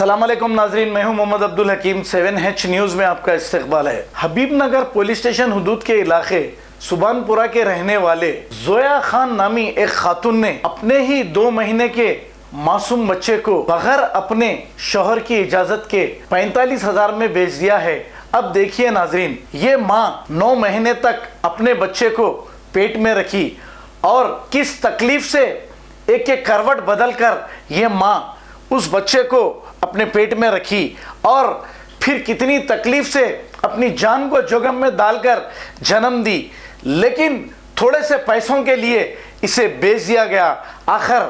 अस्सलाम वालेकुम नाजरीन, मैं हूं मोहम्मद अब्दुल हकीम। 7H न्यूज़ में आपका इस्तकबाल है। हबीबनगर पुलिस स्टेशन हुदूद के इलाके सुबानपुरा के रहने वाले जोया खान नामी एक खातून ने अपने ही 2 महीने के मासूम बच्चे को बगैर अपने शौहर की इजाज़त के 45,000 में बेच दिया है। अब देखिए नाजरीन, ये माँ 9 महीने तक अपने बच्चे को पेट में रखी और किस तकलीफ से एक एक करवट बदल कर ये माँ उस बच्चे को अपने पेट में रखी और फिर कितनी तकलीफ से अपनी जान को जोखिम में डालकर जन्म दी, लेकिन थोड़े से पैसों के लिए इसे बेच दिया गया। आखिर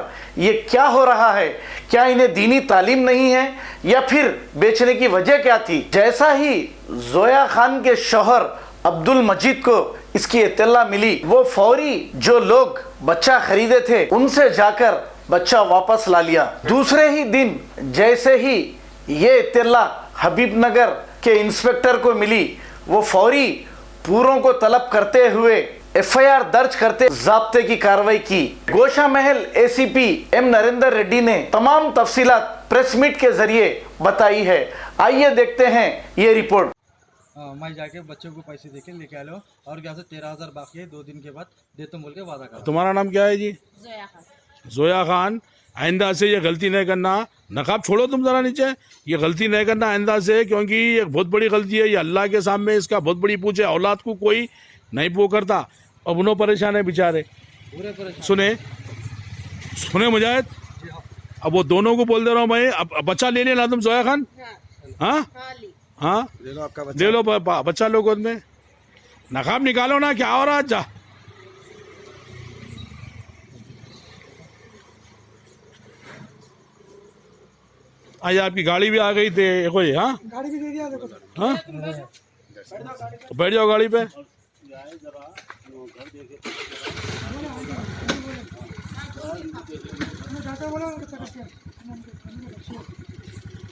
ये क्या हो रहा है? क्या इन्हें दीनी तालीम नहीं है या फिर बेचने की वजह क्या थी? जैसा ही जोया खान के शौहर अब्दुल मजीद को इसकी इत्तला मिली, वो फौरी जो लोग बच्चा खरीदे थे उनसे जाकर बच्चा वापस ला लिया। दूसरे ही दिन जैसे ही ये इत्तला हबीबनगर के इंस्पेक्टर को मिली, वो फौरी पूरों को तलब करते हुए FIR दर्ज करते ज़ाब्ते की कार्रवाई की। गोशा महल ACP M नरेंद्र रेड्डी ने तमाम तफसीलात प्रेस मीट के जरिए बताई है। आइए देखते हैं ये रिपोर्ट। मैं जाके बच्चों को पैसे देके लेके आ लो और क्या से 13,000 बाकी है, 2 दिन के बाद दे तो बोल के वादा कर। तुम्हारा नाम क्या है जी? जोया खान। जोया खान, आइंदा से ये गलती नहीं करना। नकाब छोड़ो तुम जरा नीचे। ये गलती नहीं करना आइंदा से, क्योंकि ये बहुत बड़ी गलती है। ये अल्लाह के सामने इसका बहुत बड़ी पूछ है। औलाद को कोई नहीं वो करता। अब उन्हों परेशान है बेचारे। पूरे परेशान। सुने मुजाहिद, अब वो दोनों को बोल दे रहा हूँ मैं, अब बच्चा ले लेना तुम जोया खान। हाँ हाँ, ले लो आपका ले लो बच्चा लो गोद में। नकाब निकालो ना, क्या हो रहा है? जा आज आपकी गाड़ी भी आ गई थी कोई? हाँ, गाड़ी भी दे दिया देखो। हाँ, बैठ जाओ गाड़ी पे।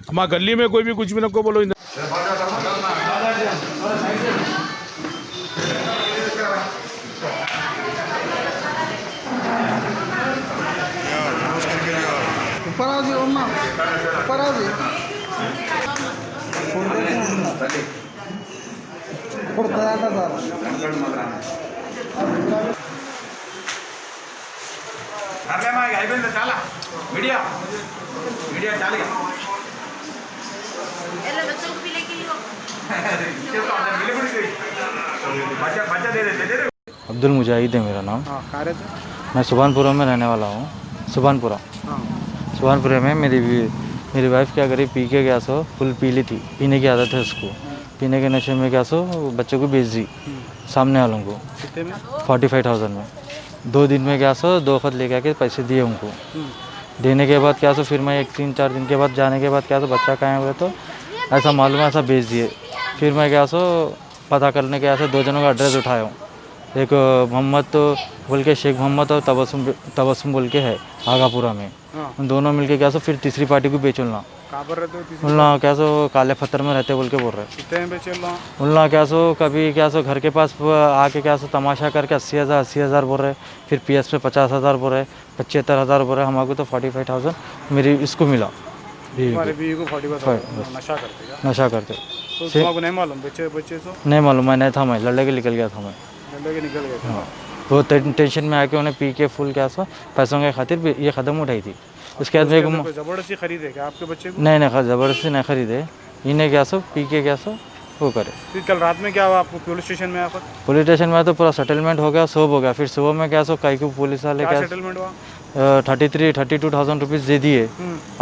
हमारा गली में कोई भी कुछ भी नको बोलो। ऊपर आ जी अम्मा, ऊपर आ जी। చాలా మీడియా చాలు बच्चों को भी लेके लियो। अब्दुल मुजाहिद है मेरा नाम। हाँ, कहाँ रहते? मैं सुबानपुरा में रहने वाला हूँ। सुबानपुरा सुबानपुरा में मेरी वाइफ क्या करी, पी के गया सो फुल पी ली थी। पीने की आदत है उसको। पीने के नशे में क्या सो बच्चों को बेच दी सामने वालों को। कितने में? 45,000 में। 2 दिन में क्या सो 2 खत लेके आके पैसे दिए उनको। देने के बाद क्या सो फिर मैं 3-4 दिन के बाद जाने के बाद क्या सो बच्चा कहाँ हुए तो ऐसा मालूम है, ऐसा बेच दिए। फिर मैं क्या सो पता करने के ऐसे 2 जनों का एड्रेस उठाया हूँ। एक मोहम्मद तो बोल के, शेख मोहम्मद और तबस्सुम बोल के है आगापुरा में। उन दोनों मिलके क्या सो फिर तीसरी पार्टी को बेचुलना। कहाँ पर रहते हो? उनला क्या सो काले पत्थर में रहते बोल के बोल रहे। कितने में बेचे? उनला क्या सो कभी क्या सो घर के पास आके क्या सो तमाशा करके 80,000 बोल रहे। फिर PS पे 50,000 बोल रहे, 75,000 बोल रहे। हमारे तो 45,000 मेरी इसको मिला। हमारे बीवी को 45,000 नशा करते तो तुमको नहीं मालूम? बच्चे तो नहीं मालूम, मैं नहीं था, मैं लड़ने के निकल गया था मैं। लेके निकल गए थे। हाँ, वो टेंशन में आके उन्हें पी के फुल क्या सो पैसों के खातिर ये कदम उठाई थी। उसके बाद मेरे को जबरदस्ती खरीदे क्या आपके बच्चे को? नहीं ज़बरदस्ती नहीं खरीदे। इन्हें क्या सो पी के क्या सो वो करे। फिर कल रात में क्या हुआ आपको पुलिस स्टेशन में? आकर पुलिस स्टेशन में तो पूरा सेटलमेंट हो गया, सब हो गया। फिर सुबह में क्या सो कई को पुलिस वाले क्या सेटलमेंट हुआ? 32,000 रुपीज़ दे दिए।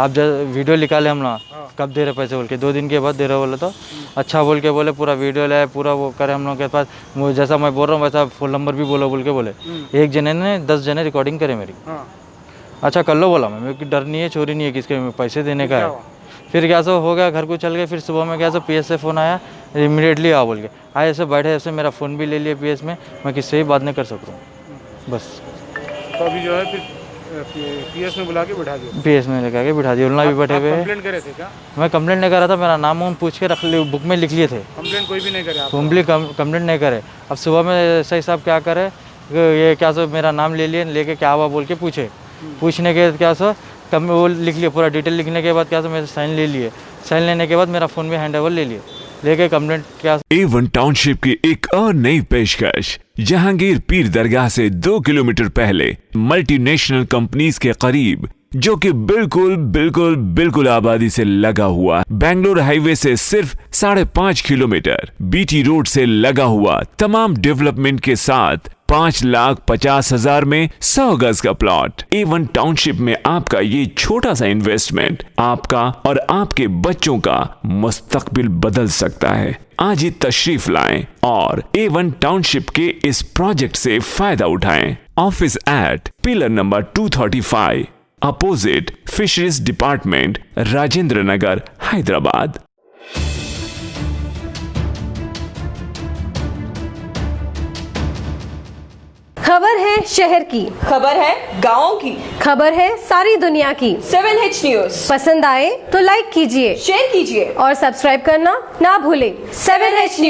आप वीडियो निकाले हम ना कब दे रहे पैसे बोल के, 2 दिन के बाद दे रहे बोले तो अच्छा बोल के बोले पूरा वीडियो लाए, पूरा वो करे हम लोग के पास। जैसा मैं बोल रहा हूँ वैसा फ़ोन नंबर भी बोलो बोल के बोले। एक जने ने 10 जने रिकॉर्डिंग करे मेरी। अच्छा कर लो बोला मैं, मेरे को डर नहीं है, चोरी नहीं है, किसके पैसे देने का है। फिर क्या सो हो गया, घर को चल गए। फिर सुबह में क्या सो PS से फ़ोन आया, इमीडिएटली आओ बोल के आए। ऐसे बैठे ऐसे मेरा फ़ोन भी ले लिया PS में, मैं किससे ही बात नहीं कर सकता हूँ बस। तो अभी जो है फिर PS में बुला के बिठा दिया? PS में लेकर के बिठा दिया। उन्होंने भी बैठे हुए। कंप्लेंट करे थे क्या? मैं कंप्लेंट नहीं कर रहा था, मेरा नाम वाम पूछ के रख लिए, बुक में लिख लिए थे। कंप्लेंट कोई भी नहीं करे? कंप्लेंट नहीं करे। अब सुबह में सही साहब क्या करे, ये क्या सो मेरा नाम ले लिए, लेके क्या हुआ बोल के पूछे। पूछने के क्या सो कब वो लिख लिया, पूरा डिटेल लिखने के बाद क्या मैं साइन ले लिए, साइन लेने के बाद मेरा फ़ोन में हैंड ओवर ले लिए, लेके कंप्लेंट क्या A1 टाउनशिप की एक और नई पेशकश। जहांगीर पीर दरगाह से 2 किलोमीटर पहले मल्टीनेशनल कंपनीज के करीब, जो कि बिल्कुल आबादी से लगा हुआ, बेंगलोर हाईवे से सिर्फ 5.5 किलोमीटर, बीटी रोड से लगा हुआ, तमाम डेवलपमेंट के साथ 5,50,000 में 100 गज का प्लॉट। A1 टाउनशिप में आपका ये छोटा सा इन्वेस्टमेंट आपका और आपके बच्चों का मुस्तकबिल बदल सकता है। आज ही तशरीफ लाएं और A1 टाउनशिप के इस प्रोजेक्ट से फायदा उठाएं। Office at pillar number 235, opposite fisheries department, Rajendra Nagar, Hyderabad. खबर है शहर की, खबर है गाँव की, खबर है सारी दुनिया की। 7H न्यूज पसंद आए तो लाइक कीजिए, शेयर कीजिए और सब्सक्राइब करना ना भूलें। 7H news.